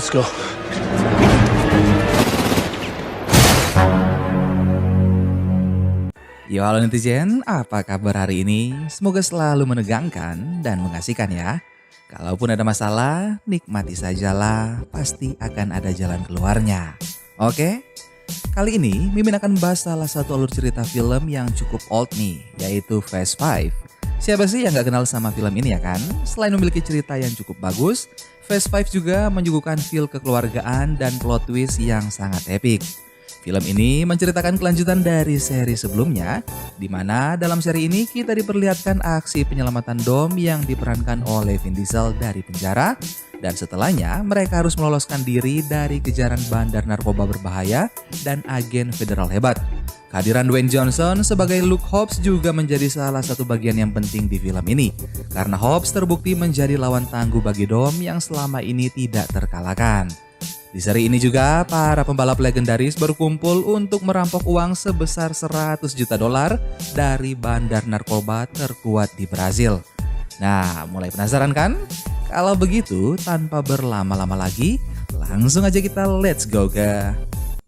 Let's go. Yo halo netizen, apa kabar hari ini? Semoga selalu menegangkan dan mengasihkan ya. Kalaupun ada masalah, nikmati sajalah, pasti akan ada jalan keluarnya. Oke? Kali ini Mimin akan membahas salah satu alur cerita film yang cukup old nih, yaitu Fast Five. Siapa sih yang gak kenal sama film ini ya kan? Selain memiliki cerita yang cukup bagus, Fast Five juga menyuguhkan feel kekeluargaan dan plot twist yang sangat epik. Film ini menceritakan kelanjutan dari seri sebelumnya, di mana dalam seri ini kita diperlihatkan aksi penyelamatan Dom yang diperankan oleh Vin Diesel dari penjara, dan setelahnya mereka harus meloloskan diri dari kejaran bandar narkoba berbahaya dan agen federal hebat. Kehadiran Dwayne Johnson sebagai Luke Hobbs juga menjadi salah satu bagian yang penting di film ini, karena Hobbs terbukti menjadi lawan tangguh bagi Dom yang selama ini tidak terkalahkan. Di seri ini juga, para pembalap legendaris berkumpul untuk merampok uang sebesar 100 juta dolar dari bandar narkoba terkuat di Brazil. Nah, mulai penasaran kan? Kalau begitu, tanpa berlama-lama lagi, langsung aja kita let's go ke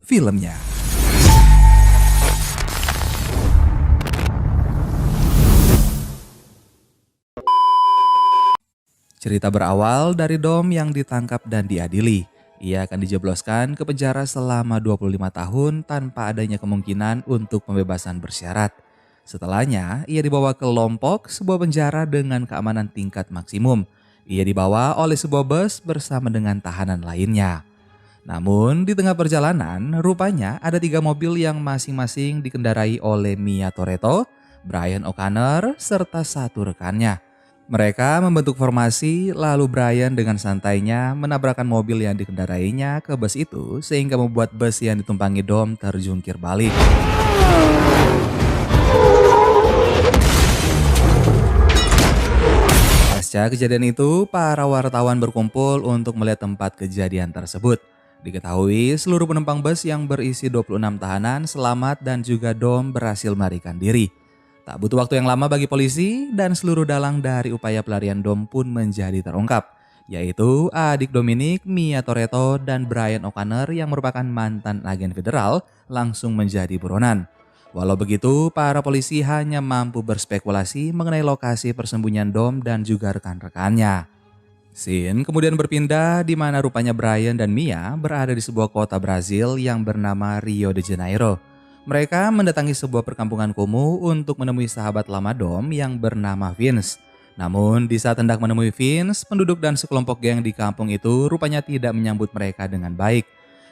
filmnya. Cerita berawal dari Dom yang ditangkap dan diadili. Ia akan dijebloskan ke penjara selama 25 tahun tanpa adanya kemungkinan untuk pembebasan bersyarat. Setelahnya, ia dibawa ke Lombok, sebuah penjara dengan keamanan tingkat maksimum. Ia dibawa oleh sebuah bus bersama dengan tahanan lainnya. Namun, di tengah perjalanan, rupanya ada 3 mobil yang masing-masing dikendarai oleh Mia Toretto, Brian O'Connor, serta 1 rekannya. Mereka membentuk formasi, lalu Brian dengan santainya menabrakkan mobil yang dikendarainya ke bus itu sehingga membuat bus yang ditumpangi Dom terjungkir balik. Pasca kejadian itu, para wartawan berkumpul untuk melihat tempat kejadian tersebut. Diketahui seluruh penumpang bus yang berisi 26 tahanan selamat dan juga Dom berhasil melarikan diri. Tak butuh waktu yang lama bagi polisi dan seluruh dalang dari upaya pelarian Dom pun menjadi terungkap, yaitu adik Dominic, Mia Toretto, dan Brian O'Connor yang merupakan mantan agen federal langsung menjadi buronan. Walau begitu, para polisi hanya mampu berspekulasi mengenai lokasi persembunyian Dom dan juga rekan-rekannya. Scene kemudian berpindah di mana rupanya Brian dan Mia berada di sebuah kota Brazil yang bernama Rio de Janeiro. Mereka mendatangi sebuah perkampungan kumuh untuk menemui sahabat lama Dom yang bernama Vince. Namun di saat hendak menemui Vince, penduduk dan sekelompok geng di kampung itu rupanya tidak menyambut mereka dengan baik.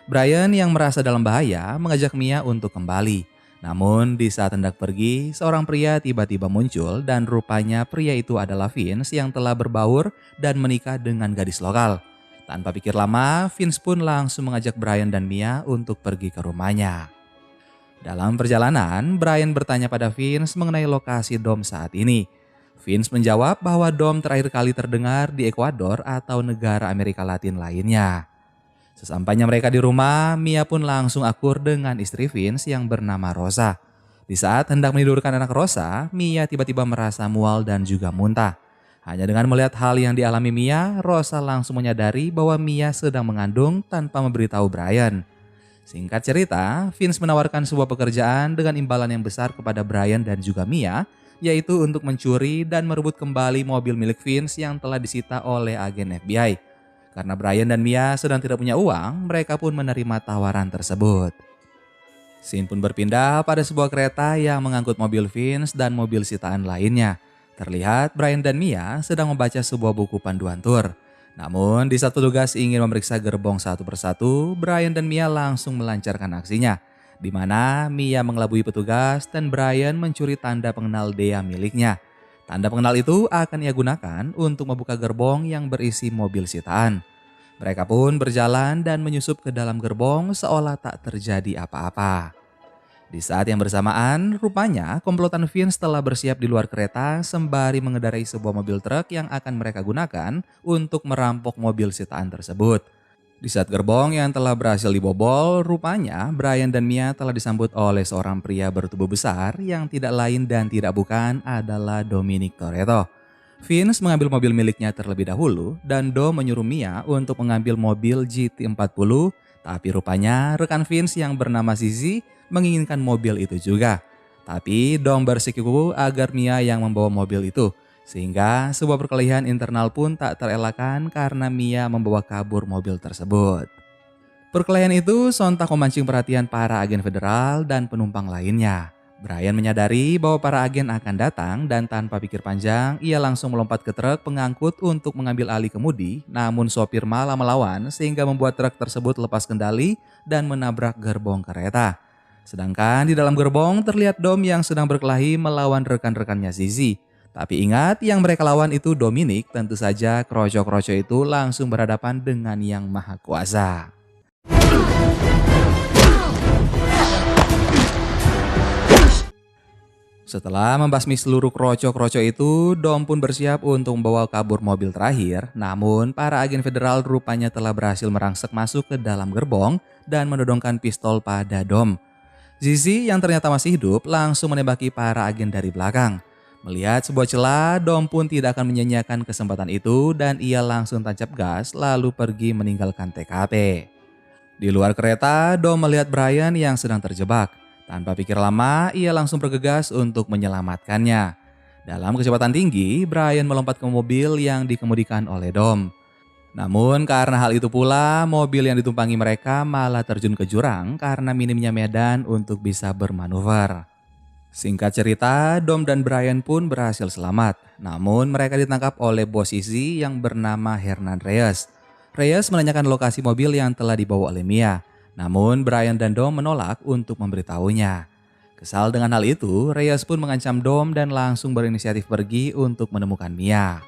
Brian yang merasa dalam bahaya mengajak Mia untuk kembali. Namun di saat hendak pergi, seorang pria tiba-tiba muncul dan rupanya pria itu adalah Vince yang telah berbaur dan menikah dengan gadis lokal. Tanpa pikir lama, Vince pun langsung mengajak Brian dan Mia untuk pergi ke rumahnya. Dalam perjalanan, Brian bertanya pada Vince mengenai lokasi Dom saat ini. Vince menjawab bahwa Dom terakhir kali terdengar di Ekuador atau negara Amerika Latin lainnya. Sesampainya mereka di rumah, Mia pun langsung akur dengan istri Vince yang bernama Rosa. Di saat hendak menidurkan anak Rosa, Mia tiba-tiba merasa mual dan juga muntah. Hanya dengan melihat hal yang dialami Mia, Rosa langsung menyadari bahwa Mia sedang mengandung tanpa memberitahu Brian. Singkat cerita, Vince menawarkan sebuah pekerjaan dengan imbalan yang besar kepada Brian dan juga Mia, yaitu untuk mencuri dan merebut kembali mobil milik Vince yang telah disita oleh agen FBI. Karena Brian dan Mia sedang tidak punya uang, mereka pun menerima tawaran tersebut. Scene pun berpindah pada sebuah kereta yang mengangkut mobil Vince dan mobil sitaan lainnya. Terlihat Brian dan Mia sedang membaca sebuah buku panduan tur. Namun di saat petugas ingin memeriksa gerbong satu persatu, Brian dan Mia langsung melancarkan aksinya. Di mana Mia mengelabui petugas dan Brian mencuri tanda pengenal Dea miliknya. Tanda pengenal itu akan ia gunakan untuk membuka gerbong yang berisi mobil sitaan. Mereka pun berjalan dan menyusup ke dalam gerbong seolah tak terjadi apa-apa. Di saat yang bersamaan, rupanya komplotan Vince telah bersiap di luar kereta sembari mengendarai sebuah mobil truk yang akan mereka gunakan untuk merampok mobil sitaan tersebut. Di saat gerbong yang telah berhasil dibobol, rupanya Brian dan Mia telah disambut oleh seorang pria bertubuh besar yang tidak lain dan tidak bukan adalah Dominic Toretto. Vince mengambil mobil miliknya terlebih dahulu dan Dom menyuruh Mia untuk mengambil mobil GT40, tapi rupanya rekan Vince yang bernama Zizi menginginkan mobil itu juga. Tapi Dom bersikukuh agar Mia yang membawa mobil itu, sehingga sebuah perkelahian internal pun tak terelakkan karena Mia membawa kabur mobil tersebut. Perkelahian itu sontak memancing perhatian para agen federal dan penumpang lainnya. Brian menyadari bahwa para agen akan datang dan tanpa pikir panjang, ia langsung melompat ke truk pengangkut untuk mengambil alih kemudi, namun sopir malah melawan sehingga membuat truk tersebut lepas kendali dan menabrak gerbong kereta. Sedangkan di dalam gerbong terlihat Dom yang sedang berkelahi melawan rekan-rekannya Zizi. Tapi ingat, yang mereka lawan itu Dominic, tentu saja kroco-kroco itu langsung berhadapan dengan Yang Maha Kuasa. Setelah membasmi seluruh kroco-kroco itu, Dom pun bersiap untuk membawa kabur mobil terakhir. Namun, para agen federal rupanya telah berhasil merangsek masuk ke dalam gerbong dan menodongkan pistol pada Dom. Zizi yang ternyata masih hidup langsung menembaki para agen dari belakang. Melihat sebuah celah, Dom pun tidak akan menyanyiakan kesempatan itu dan ia langsung tancap gas lalu pergi meninggalkan TKP. Di luar kereta, Dom melihat Brian yang sedang terjebak. Tanpa pikir lama, ia langsung bergegas untuk menyelamatkannya. Dalam kecepatan tinggi, Brian melompat ke mobil yang dikemudikan oleh Dom. Namun karena hal itu pula, mobil yang ditumpangi mereka malah terjun ke jurang karena minimnya medan untuk bisa bermanuver. Singkat cerita, Dom dan Brian pun berhasil selamat. Namun mereka ditangkap oleh bos Izzy yang bernama Hernan Reyes. Reyes menanyakan lokasi mobil yang telah dibawa oleh Mia. Namun Brian dan Dom menolak untuk memberitahunya. Kesal dengan hal itu, Reyes pun mengancam Dom dan langsung berinisiatif pergi untuk menemukan Mia.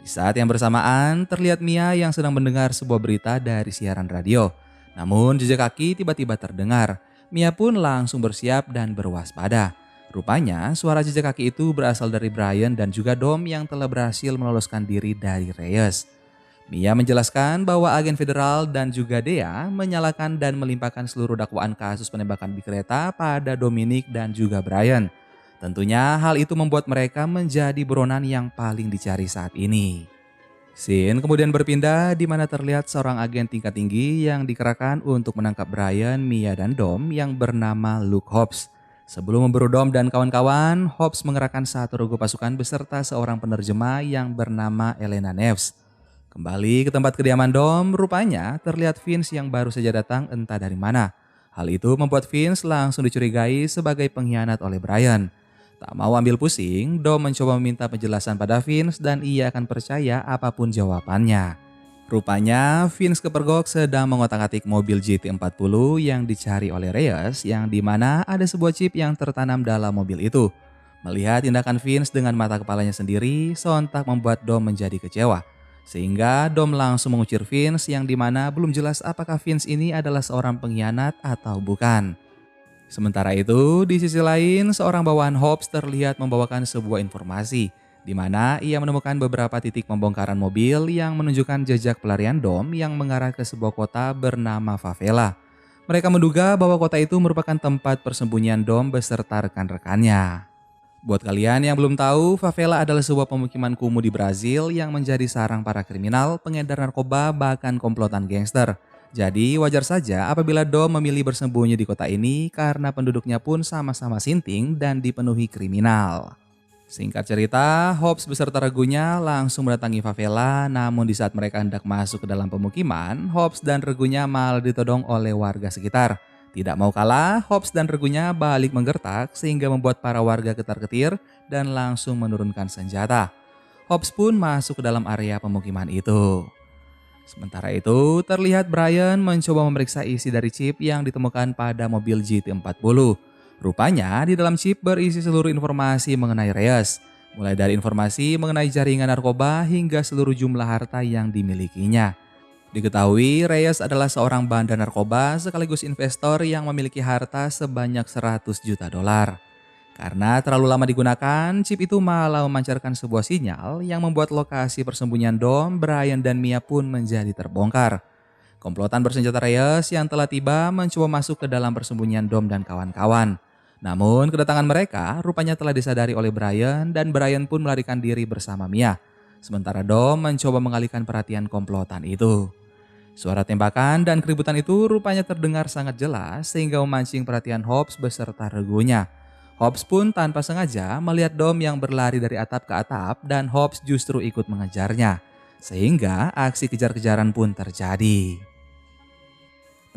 Di saat yang bersamaan, terlihat Mia yang sedang mendengar sebuah berita dari siaran radio. Namun jejak kaki tiba-tiba terdengar. Mia pun langsung bersiap dan berwaspada. Rupanya suara jejak kaki itu berasal dari Brian dan juga Dom yang telah berhasil meloloskan diri dari Reyes. Mia menjelaskan bahwa agen federal dan juga Dea menyalakan dan melimpahkan seluruh dakwaan kasus penembakan di kereta pada Dominic dan juga Brian. Tentunya hal itu membuat mereka menjadi buronan yang paling dicari saat ini. Scene kemudian berpindah di mana terlihat seorang agen tingkat tinggi yang dikerahkan untuk menangkap Brian, Mia, dan Dom yang bernama Luke Hobbs. Sebelum memburu Dom dan kawan-kawan, Hobbs mengerahkan satu regu pasukan beserta seorang penerjemah yang bernama Elena Neves. Kembali ke tempat kediaman Dom, rupanya terlihat Vince yang baru saja datang entah dari mana. Hal itu membuat Vince langsung dicurigai sebagai pengkhianat oleh Brian. Tak mau ambil pusing, Dom mencoba meminta penjelasan pada Vince dan ia akan percaya apapun jawabannya. Rupanya Vince kepergok sedang mengotak-atik mobil GT40 yang dicari oleh Reyes yang dimana ada sebuah chip yang tertanam dalam mobil itu. Melihat tindakan Vince dengan mata kepalanya sendiri, sontak membuat Dom menjadi kecewa. Sehingga Dom langsung mengusir Vince yang dimana belum jelas apakah Vince ini adalah seorang pengkhianat atau bukan. Sementara itu, di sisi lain, seorang bawahan Hobbs terlihat membawakan sebuah informasi, di mana ia menemukan beberapa titik pembongkaran mobil yang menunjukkan jejak pelarian Dom yang mengarah ke sebuah kota bernama Favela. Mereka menduga bahwa kota itu merupakan tempat persembunyian Dom beserta rekan-rekannya. Buat kalian yang belum tahu, Favela adalah sebuah pemukiman kumuh di Brazil yang menjadi sarang para kriminal, pengedar narkoba, bahkan komplotan gangster. Jadi wajar saja apabila Dom memilih bersembunyi di kota ini karena penduduknya pun sama-sama sinting dan dipenuhi kriminal. Singkat cerita, Hobbs beserta regunya langsung mendatangi Favela, namun di saat mereka hendak masuk ke dalam pemukiman, Hobbs dan regunya malah ditodong oleh warga sekitar. Tidak mau kalah, Hobbs dan regunya balik menggertak sehingga membuat para warga ketar-ketir dan langsung menurunkan senjata. Hobbs pun masuk ke dalam area pemukiman itu. Sementara itu, terlihat Brian mencoba memeriksa isi dari chip yang ditemukan pada mobil GT40. Rupanya di dalam chip berisi seluruh informasi mengenai Reyes, mulai dari informasi mengenai jaringan narkoba hingga seluruh jumlah harta yang dimilikinya. Diketahui Reyes adalah seorang bandar narkoba sekaligus investor yang memiliki harta sebanyak 100 juta dolar. Karena terlalu lama digunakan, chip itu malah memancarkan sebuah sinyal yang membuat lokasi persembunyian Dom, Brian, dan Mia pun menjadi terbongkar. Komplotan bersenjata Reyes yang telah tiba mencoba masuk ke dalam persembunyian Dom dan kawan-kawan. Namun kedatangan mereka rupanya telah disadari oleh Brian dan Brian pun melarikan diri bersama Mia. Sementara Dom mencoba mengalihkan perhatian komplotan itu. Suara tembakan dan keributan itu rupanya terdengar sangat jelas sehingga memancing perhatian Hobbs beserta regunya. Hobbs pun tanpa sengaja melihat Dom yang berlari dari atap ke atap dan Hobbs justru ikut mengejarnya. Sehingga aksi kejar-kejaran pun terjadi.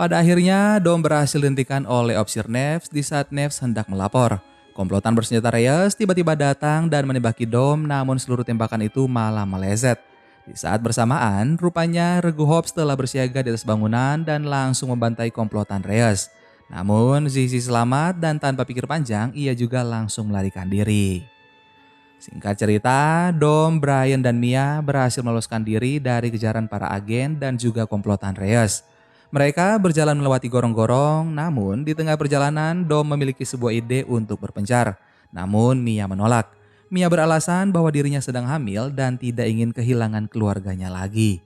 Pada akhirnya Dom berhasil dihentikan oleh opsir Neves di saat Neves hendak melapor. Komplotan bersenjata Reyes tiba-tiba datang dan menembaki Dom, namun seluruh tembakan itu malah meleset. Di saat bersamaan, rupanya regu Hobbs telah bersiaga di atas bangunan dan langsung membantai komplotan Reyes. Namun Zizi selamat dan tanpa pikir panjang ia juga langsung melarikan diri. Singkat cerita, Dom, Brian, dan Mia berhasil meloloskan diri dari kejaran para agen dan juga komplotan Reyes. Mereka berjalan melewati gorong-gorong, namun di tengah perjalanan Dom memiliki sebuah ide untuk berpencar. Namun Mia menolak. Mia beralasan bahwa dirinya sedang hamil dan tidak ingin kehilangan keluarganya lagi.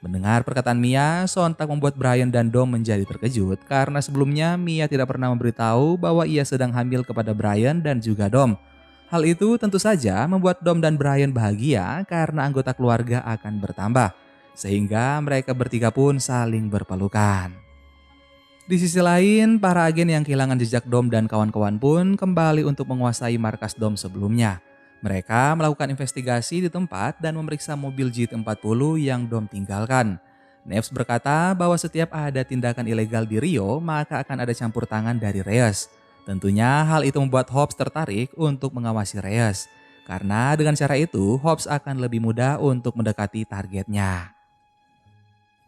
Mendengar perkataan Mia, sontak membuat Brian dan Dom menjadi terkejut karena sebelumnya Mia tidak pernah memberitahu bahwa ia sedang hamil kepada Brian dan juga Dom. Hal itu tentu saja membuat Dom dan Brian bahagia karena anggota keluarga akan bertambah. Sehingga mereka bertiga pun saling berpelukan. Di sisi lain, para agen yang kehilangan jejak Dom dan kawan-kawan pun kembali untuk menguasai markas Dom sebelumnya. Mereka melakukan investigasi di tempat dan memeriksa mobil Jeep 40 yang Dom tinggalkan. Neves berkata bahwa setiap ada tindakan ilegal di Rio, maka akan ada campur tangan dari Reyes. Tentunya hal itu membuat Hobbs tertarik untuk mengawasi Reyes. Karena dengan cara itu, Hobbs akan lebih mudah untuk mendekati targetnya.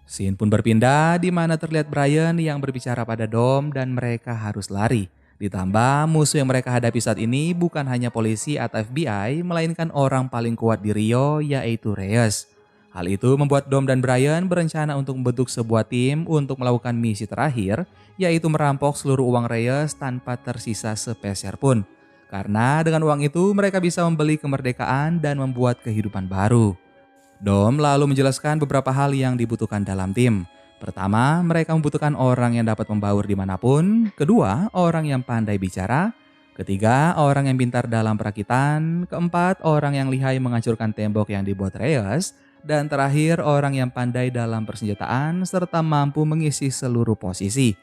Scene pun berpindah di mana terlihat Brian yang berbicara pada Dom dan mereka harus lari. Ditambah musuh yang mereka hadapi saat ini bukan hanya polisi atau FBI, melainkan orang paling kuat di Rio yaitu Reyes. Hal itu membuat Dom dan Brian berencana untuk membentuk sebuah tim untuk melakukan misi terakhir, yaitu merampok seluruh uang Reyes tanpa tersisa sepeser pun. Karena dengan uang itu mereka bisa membeli kemerdekaan dan membuat kehidupan baru. Dom lalu menjelaskan beberapa hal yang dibutuhkan dalam tim. Pertama, mereka membutuhkan orang yang dapat membaur dimanapun. Kedua, orang yang pandai bicara. Ketiga, orang yang pintar dalam perakitan. Keempat, orang yang lihai menghancurkan tembok yang dibuat Reyes. Dan terakhir, orang yang pandai dalam persenjataan serta mampu mengisi seluruh posisi.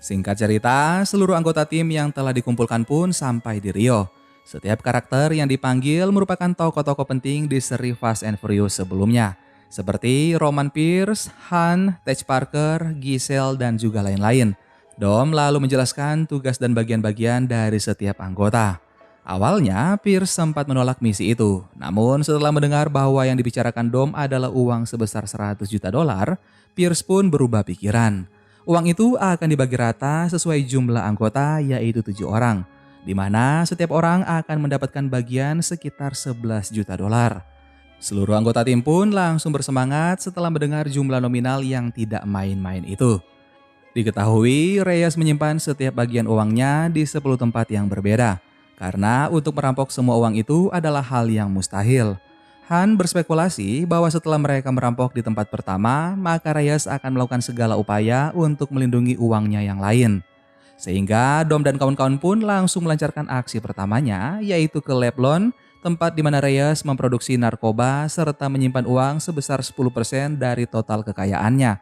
Singkat cerita, seluruh anggota tim yang telah dikumpulkan pun sampai di Rio. Setiap karakter yang dipanggil merupakan tokoh-tokoh penting di seri Fast and Furious sebelumnya. Seperti Roman Pierce, Han, Tej Parker, Giselle, dan juga lain-lain. Dom lalu menjelaskan tugas dan bagian-bagian dari setiap anggota. Awalnya, Pierce sempat menolak misi itu. Namun setelah mendengar bahwa yang dibicarakan Dom adalah uang sebesar 100 juta dolar, Pierce pun berubah pikiran. Uang itu akan dibagi rata sesuai jumlah anggota yaitu 7 orang. Di mana setiap orang akan mendapatkan bagian sekitar 11 juta dolar. Seluruh anggota tim pun langsung bersemangat setelah mendengar jumlah nominal yang tidak main-main itu. Diketahui Reyes menyimpan setiap bagian uangnya di 10 tempat yang berbeda. Karena untuk merampok semua uang itu adalah hal yang mustahil. Han berspekulasi bahwa setelah mereka merampok di tempat pertama, maka Reyes akan melakukan segala upaya untuk melindungi uangnya yang lain. Sehingga Dom dan kawan-kawan pun langsung melancarkan aksi pertamanya, yaitu ke Leblon, tempat di mana Reyes memproduksi narkoba serta menyimpan uang sebesar 10% dari total kekayaannya.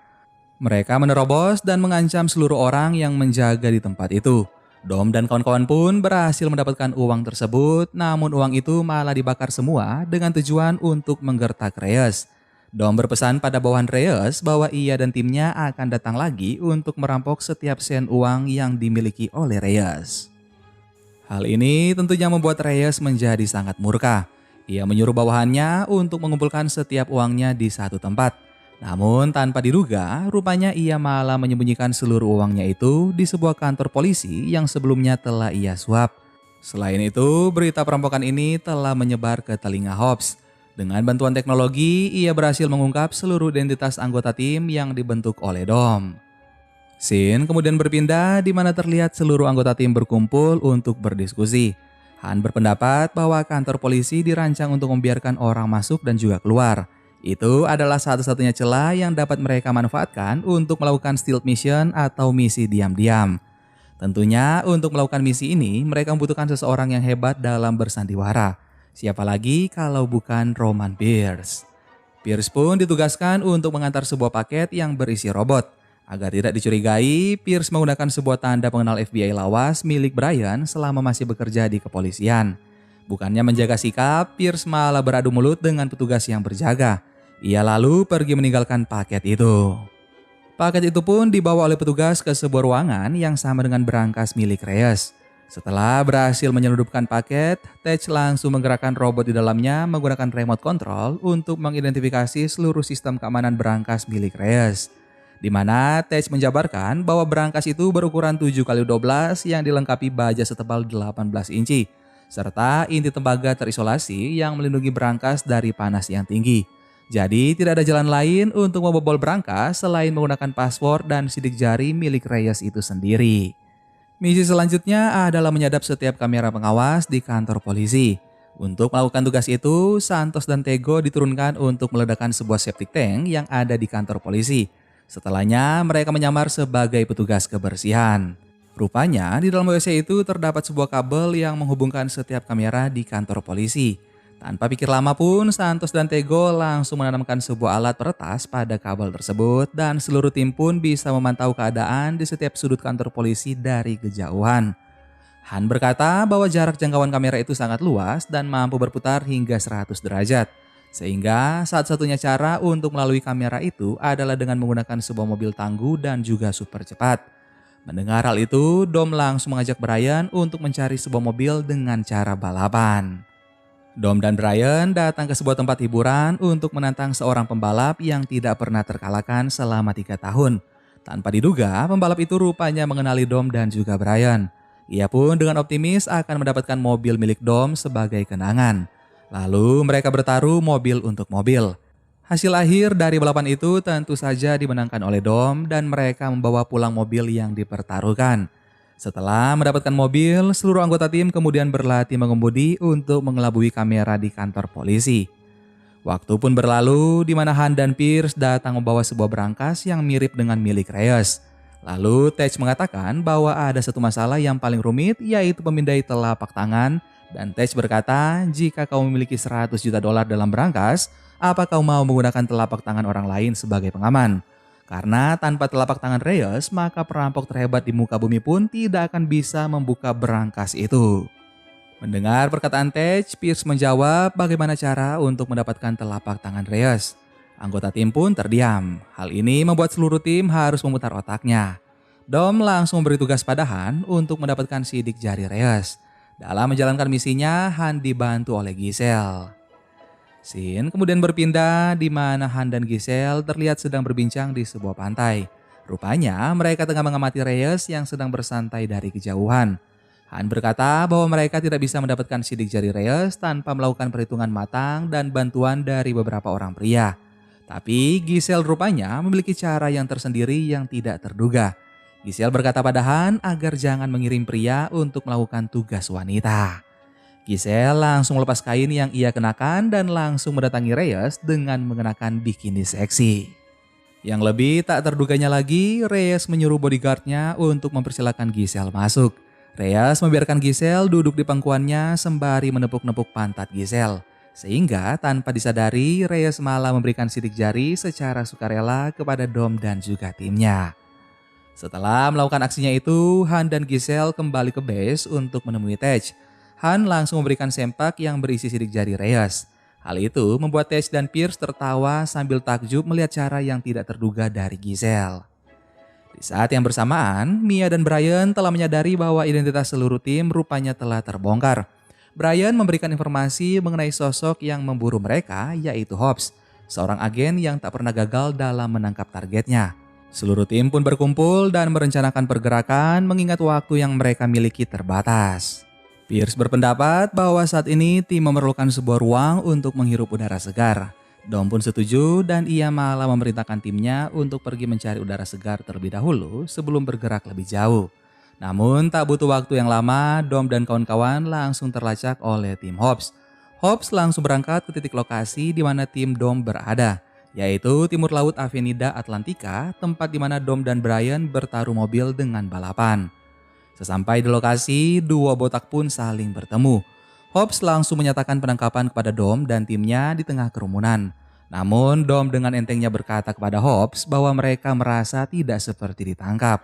Mereka menerobos dan mengancam seluruh orang yang menjaga di tempat itu. Dom dan kawan-kawan pun berhasil mendapatkan uang tersebut, namun uang itu malah dibakar semua dengan tujuan untuk menggertak Reyes. Dom berpesan pada bawahan Reyes bahwa ia dan timnya akan datang lagi untuk merampok setiap sen uang yang dimiliki oleh Reyes. Hal ini tentunya membuat Reyes menjadi sangat murka. Ia menyuruh bawahannya untuk mengumpulkan setiap uangnya di satu tempat. Namun tanpa diduga, rupanya ia malah menyembunyikan seluruh uangnya itu di sebuah kantor polisi yang sebelumnya telah ia suap. Selain itu, berita perampokan ini telah menyebar ke telinga Hobbs. Dengan bantuan teknologi, ia berhasil mengungkap seluruh identitas anggota tim yang dibentuk oleh Dom. Scene kemudian berpindah di mana terlihat seluruh anggota tim berkumpul untuk berdiskusi. Han berpendapat bahwa kantor polisi dirancang untuk membiarkan orang masuk dan juga keluar. Itu adalah satu-satunya celah yang dapat mereka manfaatkan untuk melakukan stealth mission atau misi diam-diam. Tentunya untuk melakukan misi ini mereka membutuhkan seseorang yang hebat dalam bersandiwara. Siapa lagi kalau bukan Roman Pierce. Pierce pun ditugaskan untuk mengantar sebuah paket yang berisi robot. Agar tidak dicurigai, Pierce menggunakan sebuah tanda pengenal FBI lawas milik Brian selama masih bekerja di kepolisian. Bukannya menjaga sikap, Pierce malah beradu mulut dengan petugas yang berjaga. Ia lalu pergi meninggalkan paket itu. Paket itu pun dibawa oleh petugas ke sebuah ruangan yang sama dengan berangkas milik Reyes. Setelah berhasil menyelundupkan paket, Tej langsung menggerakkan robot di dalamnya menggunakan remote control untuk mengidentifikasi seluruh sistem keamanan berangkas milik Reyes. Di mana Tej menjabarkan bahwa berangkas itu berukuran 7x12 yang dilengkapi baja setebal 18 inci, serta inti tembaga terisolasi yang melindungi berangkas dari panas yang tinggi. Jadi tidak ada jalan lain untuk membobol berangkas selain menggunakan paspor dan sidik jari milik Reyes itu sendiri. Misi selanjutnya adalah menyadap setiap kamera pengawas di kantor polisi. Untuk melakukan tugas itu, Santos dan Tego diturunkan untuk meledakkan sebuah septic tank yang ada di kantor polisi. Setelahnya, mereka menyamar sebagai petugas kebersihan. Rupanya, di dalam WC itu terdapat sebuah kabel yang menghubungkan setiap kamera di kantor polisi. Tanpa pikir lama pun, Santos dan Tego langsung menanamkan sebuah alat peretas pada kabel tersebut dan seluruh tim pun bisa memantau keadaan di setiap sudut kantor polisi dari kejauhan. Han berkata bahwa jarak jangkauan kamera itu sangat luas dan mampu berputar hingga 100 derajat. Sehingga satu-satunya cara untuk melalui kamera itu adalah dengan menggunakan sebuah mobil tangguh dan juga super cepat. Mendengar hal itu, Dom langsung mengajak Brian untuk mencari sebuah mobil dengan cara balapan. Dom dan Brian datang ke sebuah tempat hiburan untuk menantang seorang pembalap yang tidak pernah terkalahkan selama 3 tahun. Tanpa diduga, pembalap itu rupanya mengenali Dom dan juga Brian. Ia pun dengan optimis akan mendapatkan mobil milik Dom sebagai kenangan. Lalu mereka bertaruh mobil untuk mobil. Hasil akhir dari balapan itu tentu saja dimenangkan oleh Dom dan mereka membawa pulang mobil yang dipertaruhkan. Setelah mendapatkan mobil, seluruh anggota tim kemudian berlatih mengemudi untuk mengelabui kamera di kantor polisi. Waktu pun berlalu di mana Han dan Pierce datang membawa sebuah berangkas yang mirip dengan milik Reyes. Lalu Tej mengatakan bahwa ada satu masalah yang paling rumit yaitu memindai telapak tangan dan Tej berkata jika kau memiliki 100 juta dolar dalam berangkas, apa kau mau menggunakan telapak tangan orang lain sebagai pengaman? Karena tanpa telapak tangan Reyes, maka perampok terhebat di muka bumi pun tidak akan bisa membuka berangkas itu. Mendengar perkataan Tej, Pierce menjawab bagaimana cara untuk mendapatkan telapak tangan Reyes. Anggota tim pun terdiam. Hal ini membuat seluruh tim harus memutar otaknya. Dom langsung memberi tugas pada Han untuk mendapatkan sidik jari Reyes. Dalam menjalankan misinya, Han dibantu oleh Giselle. Scene kemudian berpindah di mana Han dan Giselle terlihat sedang berbincang di sebuah pantai. Rupanya mereka tengah mengamati Reyes yang sedang bersantai dari kejauhan. Han berkata bahwa mereka tidak bisa mendapatkan sidik jari Reyes tanpa melakukan perhitungan matang dan bantuan dari beberapa orang pria. Tapi Giselle rupanya memiliki cara yang tersendiri yang tidak terduga. Giselle berkata pada Han agar jangan mengirim pria untuk melakukan tugas wanita. Giselle langsung melepas kain yang ia kenakan dan langsung mendatangi Reyes dengan mengenakan bikini seksi. Yang lebih tak terduganya lagi, Reyes menyuruh bodyguardnya untuk mempersilahkan Giselle masuk. Reyes membiarkan Giselle duduk di pangkuannya sembari menepuk-nepuk pantat Giselle. Sehingga tanpa disadari, Reyes malah memberikan sidik jari secara sukarela kepada Dom dan juga timnya. Setelah melakukan aksinya itu, Han dan Giselle kembali ke base untuk menemui Tej. Han langsung memberikan sempak yang berisi sidik jari Reyes. Hal itu membuat Tej dan Pierce tertawa sambil takjub melihat cara yang tidak terduga dari Giselle. Di saat yang bersamaan, Mia dan Brian telah menyadari bahwa identitas seluruh tim rupanya telah terbongkar. Brian memberikan informasi mengenai sosok yang memburu mereka, yaitu Hobbs, seorang agen yang tak pernah gagal dalam menangkap targetnya. Seluruh tim pun berkumpul dan merencanakan pergerakan mengingat waktu yang mereka miliki terbatas. Pierce berpendapat bahwa saat ini tim memerlukan sebuah ruang untuk menghirup udara segar. Dom pun setuju dan ia malah memerintahkan timnya untuk pergi mencari udara segar terlebih dahulu sebelum bergerak lebih jauh. Namun tak butuh waktu yang lama, Dom dan kawan-kawan langsung terlacak oleh tim Hobbs. Hobbs langsung berangkat ke titik lokasi di mana tim Dom berada, yaitu timur laut Avenida Atlantica, tempat di mana Dom dan Brian bertaruh mobil dengan balapan. Sesampai di lokasi, dua botak pun saling bertemu. Hobbs langsung menyatakan penangkapan kepada Dom dan timnya di tengah kerumunan. Namun Dom dengan entengnya berkata kepada Hobbs bahwa mereka merasa tidak seperti ditangkap.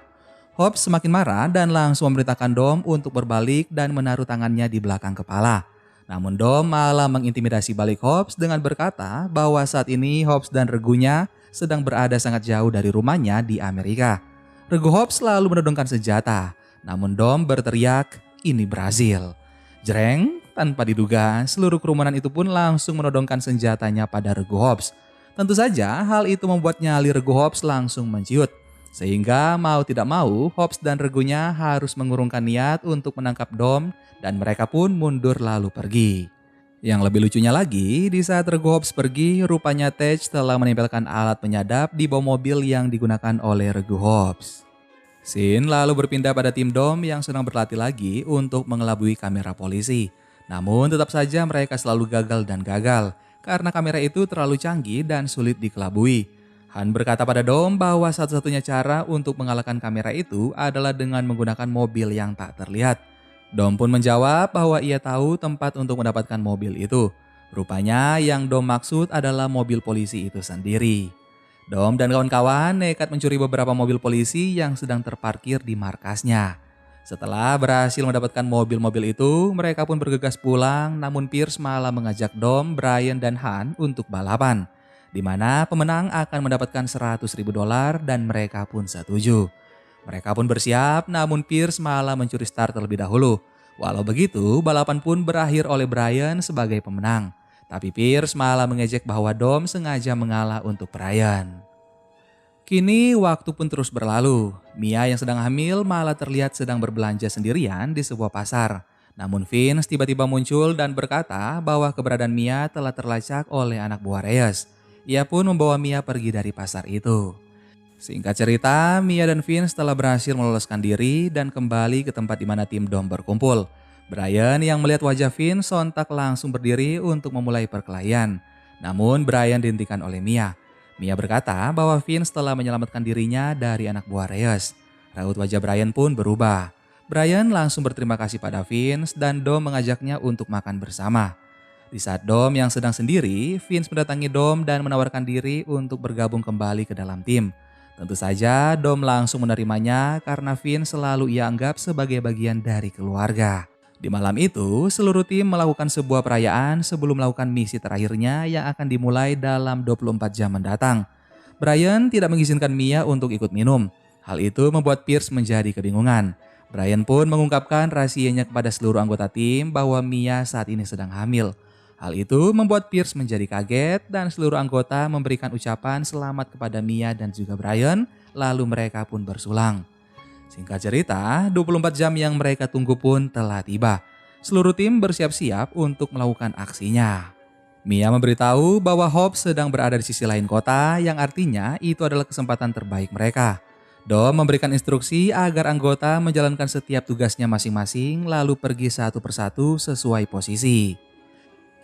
Hobbs semakin marah dan langsung memerintahkan Dom untuk berbalik dan menaruh tangannya di belakang kepala. Namun Dom malah mengintimidasi balik Hobbs dengan berkata bahwa saat ini Hobbs dan regunya sedang berada sangat jauh dari rumahnya di Amerika. Regu Hobbs lalu menodongkan senjata, namun Dom berteriak, "Ini Brazil." Jreng, tanpa diduga, seluruh kerumunan itu pun langsung menodongkan senjatanya pada regu Hobbs. Tentu saja hal itu membuat nyali regu Hobbs langsung menciut. Sehingga mau tidak mau, Hobbs dan regunya harus mengurungkan niat untuk menangkap Dom dan mereka pun mundur lalu pergi. Yang lebih lucunya lagi, di saat regu Hobbs pergi, rupanya Tej telah menempelkan alat penyadap di bawah mobil yang digunakan oleh regu Hobbs. Scene lalu berpindah pada tim Dom yang sedang berlatih lagi untuk mengelabui kamera polisi. Namun tetap saja mereka selalu gagal dan gagal karena kamera itu terlalu canggih dan sulit dikelabui. Han berkata pada Dom bahwa satu-satunya cara untuk mengalahkan kamera itu adalah dengan menggunakan mobil yang tak terlihat. Dom pun menjawab bahwa ia tahu tempat untuk mendapatkan mobil itu. Rupanya yang Dom maksud adalah mobil polisi itu sendiri. Dom dan kawan-kawan nekat mencuri beberapa mobil polisi yang sedang terparkir di markasnya. Setelah berhasil mendapatkan mobil-mobil itu, mereka pun bergegas pulang, namun Pierce malah mengajak Dom, Brian, dan Han untuk balapan, di mana pemenang akan mendapatkan $100.000 dan mereka pun setuju. Mereka pun bersiap, namun Pierce malah mencuri start terlebih dahulu. Walau begitu, balapan pun berakhir oleh Brian sebagai pemenang. Tapi Pierce malah mengejek bahwa Dom sengaja mengalah untuk Brian. Kini waktu pun terus berlalu. Mia yang sedang hamil malah terlihat sedang berbelanja sendirian di sebuah pasar. Namun Vince tiba-tiba muncul dan berkata bahwa keberadaan Mia telah terlacak oleh anak buah Reyes. Ia pun membawa Mia pergi dari pasar itu. Singkat cerita, Mia dan Vince telah berhasil meloloskan diri dan kembali ke tempat di mana tim Dom berkumpul. Brian yang melihat wajah Vince sontak langsung berdiri untuk memulai perkelahian. Namun Brian dihentikan oleh Mia. Mia berkata bahwa Vince telah menyelamatkan dirinya dari anak buah Reyes. Raut wajah Brian pun berubah. Brian langsung berterima kasih pada Vince dan Dom mengajaknya untuk makan bersama. Di saat Dom yang sedang sendiri, Vince mendatangi Dom dan menawarkan diri untuk bergabung kembali ke dalam tim. Tentu saja Dom langsung menerimanya karena Vince selalu ia anggap sebagai bagian dari keluarga. Di malam itu, seluruh tim melakukan sebuah perayaan sebelum melakukan misi terakhirnya yang akan dimulai dalam 24 jam mendatang. Brian tidak mengizinkan Mia untuk ikut minum. Hal itu membuat Pierce menjadi kebingungan. Brian pun mengungkapkan rahasianya kepada seluruh anggota tim bahwa Mia saat ini sedang hamil. Hal itu membuat Pierce menjadi kaget dan seluruh anggota memberikan ucapan selamat kepada Mia dan juga Brian, lalu mereka pun bersulang. Singkat cerita, 24 jam yang mereka tunggu pun telah tiba. Seluruh tim bersiap-siap untuk melakukan aksinya. Mia memberitahu bahwa Hobbs sedang berada di sisi lain kota, yang artinya itu adalah kesempatan terbaik mereka. Dom memberikan instruksi agar anggota menjalankan setiap tugasnya masing-masing lalu pergi satu persatu sesuai posisi.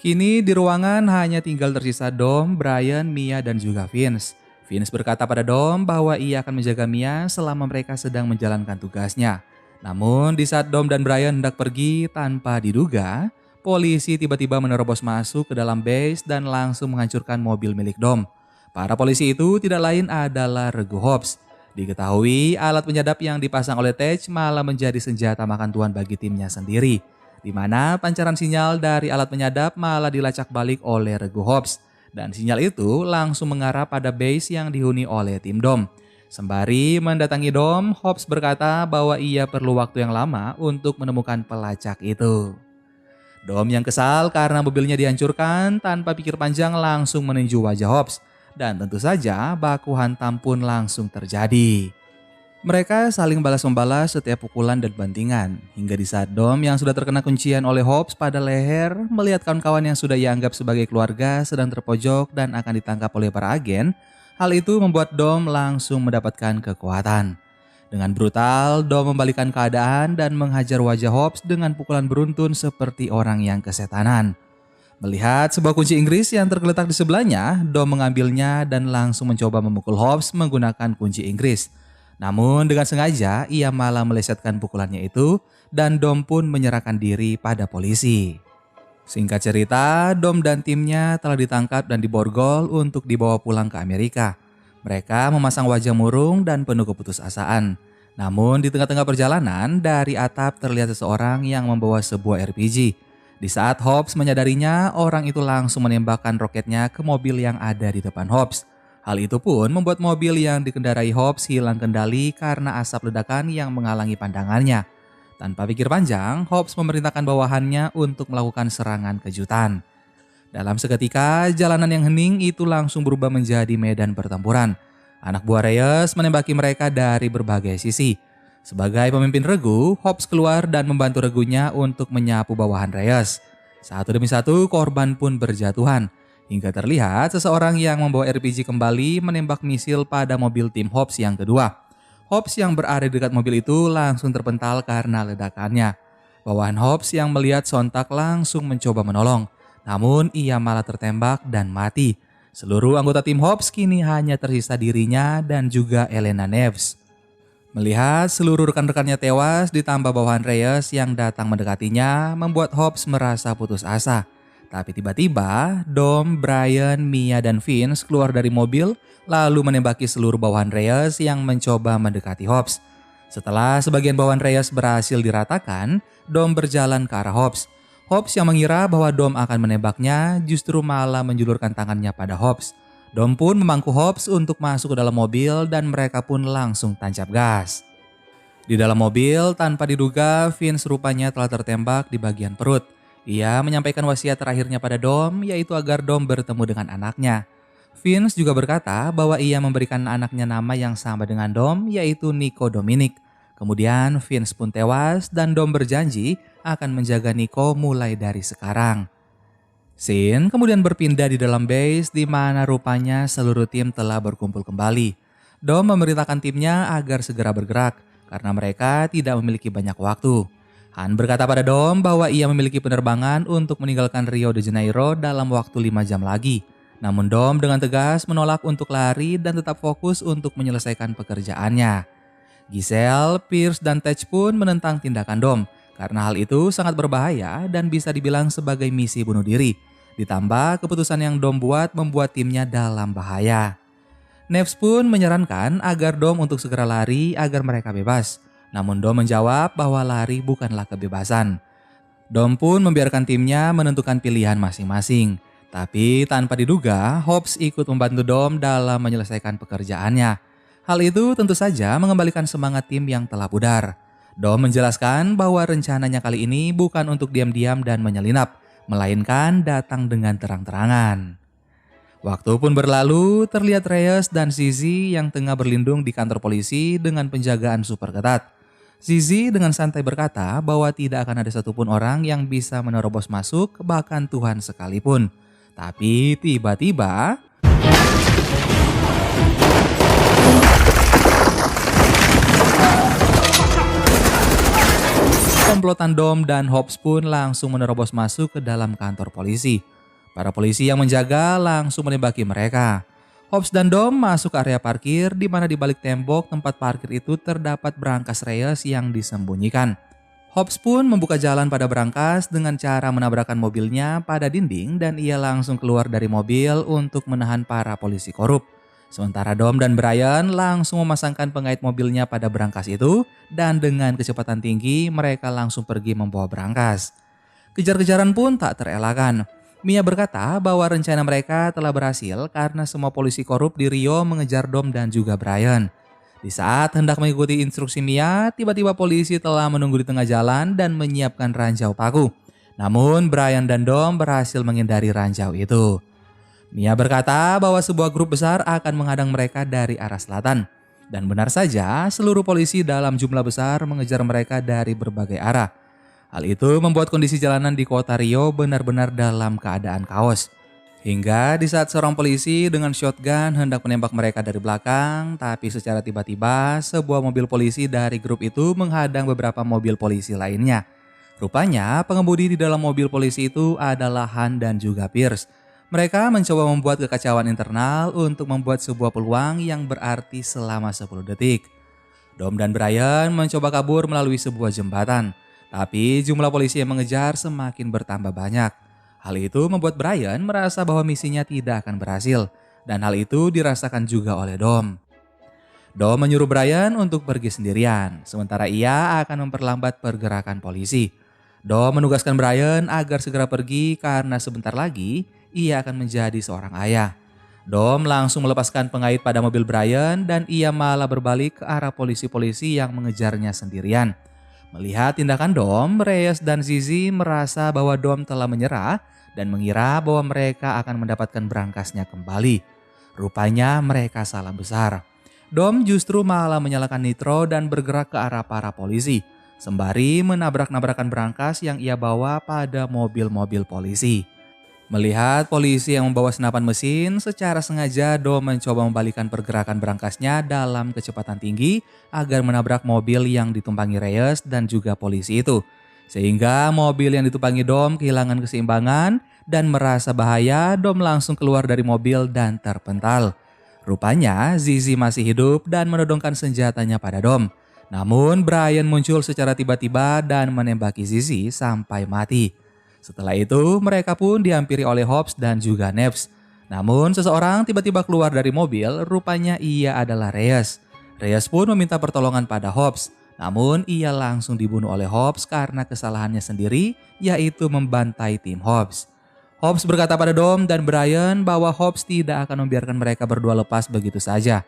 Kini di ruangan hanya tinggal tersisa Dom, Brian, Mia, dan juga Vince. Vince berkata pada Dom bahwa ia akan menjaga Mia selama mereka sedang menjalankan tugasnya. Namun di saat Dom dan Brian hendak pergi tanpa diduga, polisi tiba-tiba menerobos masuk ke dalam base dan langsung menghancurkan mobil milik Dom. Para polisi itu tidak lain adalah regu Hobbs. Diketahui alat penyadap yang dipasang oleh Tej malah menjadi senjata makan tuan bagi timnya sendiri, di mana pancaran sinyal dari alat penyadap malah dilacak balik oleh regu Hobbs. Dan sinyal itu langsung mengarah pada base yang dihuni oleh tim Dom. Sembari mendatangi Dom, Hobbs berkata bahwa ia perlu waktu yang lama untuk menemukan pelacak itu. Dom yang kesal karena mobilnya dihancurkan tanpa pikir panjang langsung meninju wajah Hobbs. Dan tentu saja baku hantam pun langsung terjadi. Mereka saling balas-membalas setiap pukulan dan bantingan, hingga di saat Dom yang sudah terkena kuncian oleh Hobbs pada leher, melihat kawan-kawan yang sudah ia anggap sebagai keluarga sedang terpojok dan akan ditangkap oleh para agen, hal itu membuat Dom langsung mendapatkan kekuatan. Dengan brutal, Dom membalikkan keadaan dan menghajar wajah Hobbs dengan pukulan beruntun seperti orang yang kesetanan. Melihat sebuah kunci Inggris yang tergeletak di sebelahnya, Dom mengambilnya dan langsung mencoba memukul Hobbs menggunakan kunci Inggris. Namun dengan sengaja ia malah melesetkan pukulannya itu dan Dom pun menyerahkan diri pada polisi. Singkat cerita, Dom dan timnya telah ditangkap dan diborgol untuk dibawa pulang ke Amerika. Mereka memasang wajah murung dan penuh keputusasaan. Namun di tengah-tengah perjalanan, dari atap terlihat seseorang yang membawa sebuah RPG. Di saat Hobbs menyadarinya, orang itu langsung menembakkan roketnya ke mobil yang ada di depan Hobbs. Hal itu pun membuat mobil yang dikendarai Hobbs hilang kendali karena asap ledakan yang menghalangi pandangannya. Tanpa pikir panjang, Hobbs memerintahkan bawahannya untuk melakukan serangan kejutan. Dalam seketika, jalanan yang hening itu langsung berubah menjadi medan pertempuran. Anak buah Reyes menembaki mereka dari berbagai sisi. Sebagai pemimpin regu, Hobbs keluar dan membantu regunya untuk menyapu bawahan Reyes. Satu demi satu, korban pun berjatuhan. Hingga terlihat seseorang yang membawa RPG kembali menembak misil pada mobil tim Hobbs yang kedua. Hobbs yang berada di dekat mobil itu langsung terpental karena ledakannya. Bawahan Hobbs yang melihat sontak langsung mencoba menolong. Namun ia malah tertembak dan mati. Seluruh anggota tim Hobbs kini hanya tersisa dirinya dan juga Elena Neves. Melihat seluruh rekan-rekannya tewas ditambah bawahan Reyes yang datang mendekatinya membuat Hobbs merasa putus asa. Tapi tiba-tiba, Dom, Brian, Mia, dan Vince keluar dari mobil lalu menembaki seluruh bawahan Reyes yang mencoba mendekati Hobbs. Setelah sebagian bawahan Reyes berhasil diratakan, Dom berjalan ke arah Hobbs. Hobbs yang mengira bahwa Dom akan menembaknya justru malah menjulurkan tangannya pada Hobbs. Dom pun memangku Hobbs untuk masuk ke dalam mobil dan mereka pun langsung tancap gas. Di dalam mobil, tanpa diduga, Vince rupanya telah tertembak di bagian perut. Ia menyampaikan wasiat terakhirnya pada Dom, yaitu agar Dom bertemu dengan anaknya. Vince juga berkata bahwa ia memberikan anaknya nama yang sama dengan Dom, yaitu Nico Dominic. Kemudian Vince pun tewas dan Dom berjanji akan menjaga Nico mulai dari sekarang. Scene kemudian berpindah di dalam base di mana rupanya seluruh tim telah berkumpul kembali. Dom memerintahkan timnya agar segera bergerak karena mereka tidak memiliki banyak waktu. Han berkata pada Dom bahwa ia memiliki penerbangan untuk meninggalkan Rio de Janeiro dalam waktu 5 jam lagi. Namun Dom dengan tegas menolak untuk lari dan tetap fokus untuk menyelesaikan pekerjaannya. Giselle, Pierce, dan Tej pun menentang tindakan Dom karena hal itu sangat berbahaya dan bisa dibilang sebagai misi bunuh diri. Ditambah keputusan yang Dom buat membuat timnya dalam bahaya. Neves pun menyarankan agar Dom untuk segera lari agar mereka bebas. Namun Dom menjawab bahwa lari bukanlah kebebasan. Dom pun membiarkan timnya menentukan pilihan masing-masing. Tapi tanpa diduga, Hobbs ikut membantu Dom dalam menyelesaikan pekerjaannya. Hal itu tentu saja mengembalikan semangat tim yang telah pudar. Dom menjelaskan bahwa rencananya kali ini bukan untuk diam-diam dan menyelinap, melainkan datang dengan terang-terangan. Waktu pun berlalu, terlihat Reyes dan Zizi yang tengah berlindung di kantor polisi dengan penjagaan super ketat. Zizi dengan santai berkata bahwa tidak akan ada satupun orang yang bisa menerobos masuk, bahkan Tuhan sekalipun. Tapi tiba-tiba komplotan Dom dan Hobbs pun langsung menerobos masuk ke dalam kantor polisi. Para polisi yang menjaga langsung menembaki mereka. Hobbs dan Dom masuk ke area parkir di mana di balik tembok tempat parkir itu terdapat berangkas Reyes yang disembunyikan. Hobbs pun membuka jalan pada berangkas dengan cara menabrakkan mobilnya pada dinding dan ia langsung keluar dari mobil untuk menahan para polisi korup. Sementara Dom dan Brian langsung memasangkan pengait mobilnya pada berangkas itu dan dengan kecepatan tinggi mereka langsung pergi membawa berangkas. Kejar-kejaran pun tak terelakkan. Mia berkata bahwa rencana mereka telah berhasil karena semua polisi korup di Rio mengejar Dom dan juga Brian. Di saat hendak mengikuti instruksi Mia, tiba-tiba polisi telah menunggu di tengah jalan dan menyiapkan ranjau paku. Namun Brian dan Dom berhasil menghindari ranjau itu. Mia berkata bahwa sebuah grup besar akan menghadang mereka dari arah selatan. Dan benar saja, seluruh polisi dalam jumlah besar mengejar mereka dari berbagai arah. Hal itu membuat kondisi jalanan di kota Rio benar-benar dalam keadaan kaos. Hingga di saat seorang polisi dengan shotgun hendak menembak mereka dari belakang, tapi secara tiba-tiba sebuah mobil polisi dari grup itu menghadang beberapa mobil polisi lainnya. Rupanya pengemudi di dalam mobil polisi itu adalah Han dan juga Pierce. Mereka mencoba membuat kekacauan internal untuk membuat sebuah peluang yang berarti selama 10 detik. Dom dan Brian mencoba kabur melalui sebuah jembatan, tapi jumlah polisi yang mengejar semakin bertambah banyak. Hal itu membuat Brian merasa bahwa misinya tidak akan berhasil, dan hal itu dirasakan juga oleh Dom. Dom menyuruh Brian untuk pergi sendirian, sementara ia akan memperlambat pergerakan polisi. Dom menugaskan Brian agar segera pergi karena sebentar lagi ia akan menjadi seorang ayah. Dom langsung melepaskan pengait pada mobil Brian dan ia malah berbalik ke arah polisi-polisi yang mengejarnya sendirian. Melihat tindakan Dom, Reyes dan Zizi merasa bahwa Dom telah menyerah dan mengira bahwa mereka akan mendapatkan berangkasnya kembali. Rupanya mereka salah besar. Dom justru malah menyalakan nitro dan bergerak ke arah para polisi, sembari menabrak-nabrakan berangkas yang ia bawa pada mobil-mobil polisi. Melihat polisi yang membawa senapan mesin, secara sengaja Dom mencoba membalikkan pergerakan berangkasnya dalam kecepatan tinggi agar menabrak mobil yang ditumpangi Reyes dan juga polisi itu. Sehingga mobil yang ditumpangi Dom kehilangan keseimbangan dan merasa bahaya, Dom langsung keluar dari mobil dan terpental. Rupanya Zizi masih hidup dan menodongkan senjatanya pada Dom. Namun Brian muncul secara tiba-tiba dan menembaki Zizi sampai mati. Setelah itu mereka pun dihampiri oleh Hobbs dan juga Neves. Namun seseorang tiba-tiba keluar dari mobil, rupanya ia adalah Reyes. Reyes pun meminta pertolongan pada Hobbs. Namun ia langsung dibunuh oleh Hobbs karena kesalahannya sendiri, yaitu membantai tim Hobbs. Hobbs berkata pada Dom dan Brian bahwa Hobbs tidak akan membiarkan mereka berdua lepas begitu saja.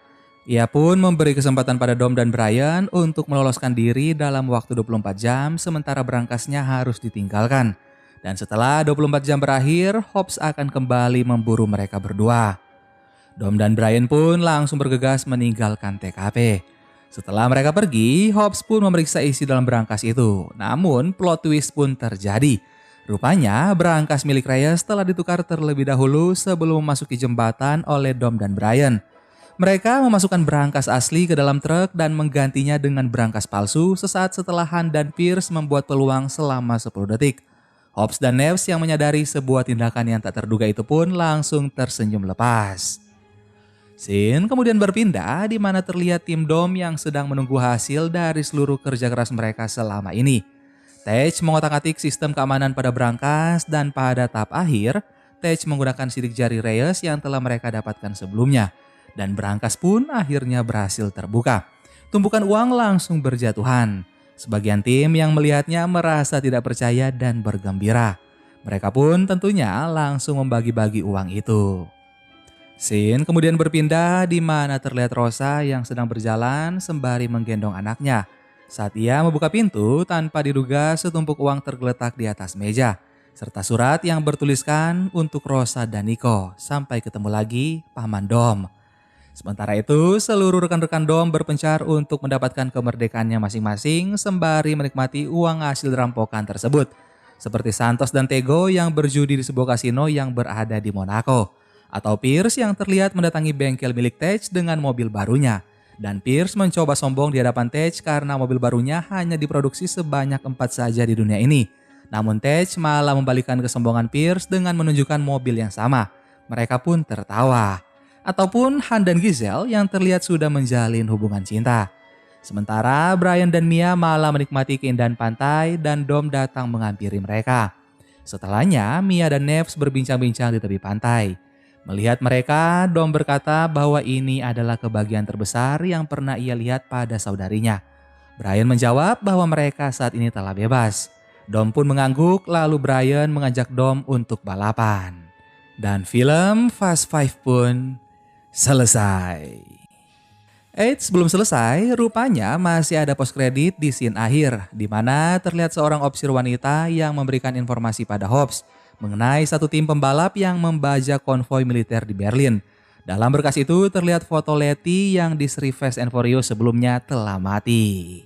Ia pun memberi kesempatan pada Dom dan Brian untuk meloloskan diri dalam waktu 24 jam sementara berangkasnya harus ditinggalkan. Dan setelah 24 jam berakhir, Hobbs akan kembali memburu mereka berdua. Dom dan Brian pun langsung bergegas meninggalkan TKP. Setelah mereka pergi, Hobbs pun memeriksa isi dalam berangkas itu. Namun plot twist pun terjadi. Rupanya berangkas milik Reyes telah ditukar terlebih dahulu sebelum memasuki jembatan oleh Dom dan Brian. Mereka memasukkan berangkas asli ke dalam truk dan menggantinya dengan berangkas palsu sesaat setelah Han dan Pierce membuat peluang selama 10 detik. Hobbs dan Neves yang menyadari sebuah tindakan yang tak terduga itu pun langsung tersenyum lepas. Scene kemudian berpindah di mana terlihat tim Dom yang sedang menunggu hasil dari seluruh kerja keras mereka selama ini. Tej mengotak-atik sistem keamanan pada berangkas dan pada tahap akhir, Tej menggunakan sidik jari Reyes yang telah mereka dapatkan sebelumnya. Dan berangkas pun akhirnya berhasil terbuka. Tumpukan uang langsung berjatuhan. Sebagian tim yang melihatnya merasa tidak percaya dan bergembira. Mereka pun tentunya langsung membagi-bagi uang itu. Scene kemudian berpindah di mana terlihat Rosa yang sedang berjalan sembari menggendong anaknya. Saat ia membuka pintu, tanpa diduga setumpuk uang tergeletak di atas meja, serta surat yang bertuliskan untuk Rosa dan Nico, sampai ketemu lagi Paman Dom. Sementara itu, seluruh rekan-rekan Dom berpencar untuk mendapatkan kemerdekaannya masing-masing sembari menikmati uang hasil rampokan tersebut. Seperti Santos dan Tego yang berjudi di sebuah kasino yang berada di Monaco. Atau Pierce yang terlihat mendatangi bengkel milik Tej dengan mobil barunya. Dan Pierce mencoba sombong di hadapan Tej karena mobil barunya hanya diproduksi sebanyak 4 saja di dunia ini. Namun Tej malah membalikkan kesombongan Pierce dengan menunjukkan mobil yang sama. Mereka pun tertawa. Ataupun Han dan Giselle yang terlihat sudah menjalin hubungan cinta. Sementara Brian dan Mia malah menikmati keindahan pantai dan Dom datang menghampiri mereka. Setelahnya Mia dan Neves berbincang-bincang di tepi pantai. Melihat mereka, Dom berkata bahwa ini adalah kebahagiaan terbesar yang pernah ia lihat pada saudarinya. Brian menjawab bahwa mereka saat ini telah bebas. Dom pun mengangguk lalu Brian mengajak Dom untuk balapan. Dan film Fast Five pun selesai. Eits, belum selesai, rupanya masih ada post kredit di scene akhir, di mana terlihat seorang opsir wanita yang memberikan informasi pada Hobbs mengenai satu tim pembalap yang membajak konvoi militer di Berlin. Dalam berkas itu terlihat foto Letty yang di seri Fast and Furious sebelumnya telah mati.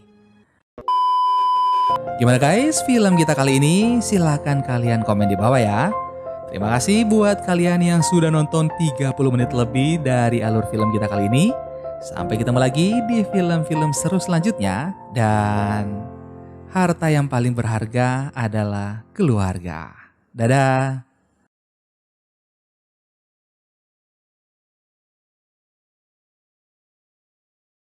Gimana guys film kita kali ini? Silahkan kalian komen di bawah ya. Terima kasih buat kalian yang sudah nonton 30 menit lebih dari alur film kita kali ini. Sampai ketemu lagi di film-film seru selanjutnya. Dan harta yang paling berharga adalah keluarga. Dadah.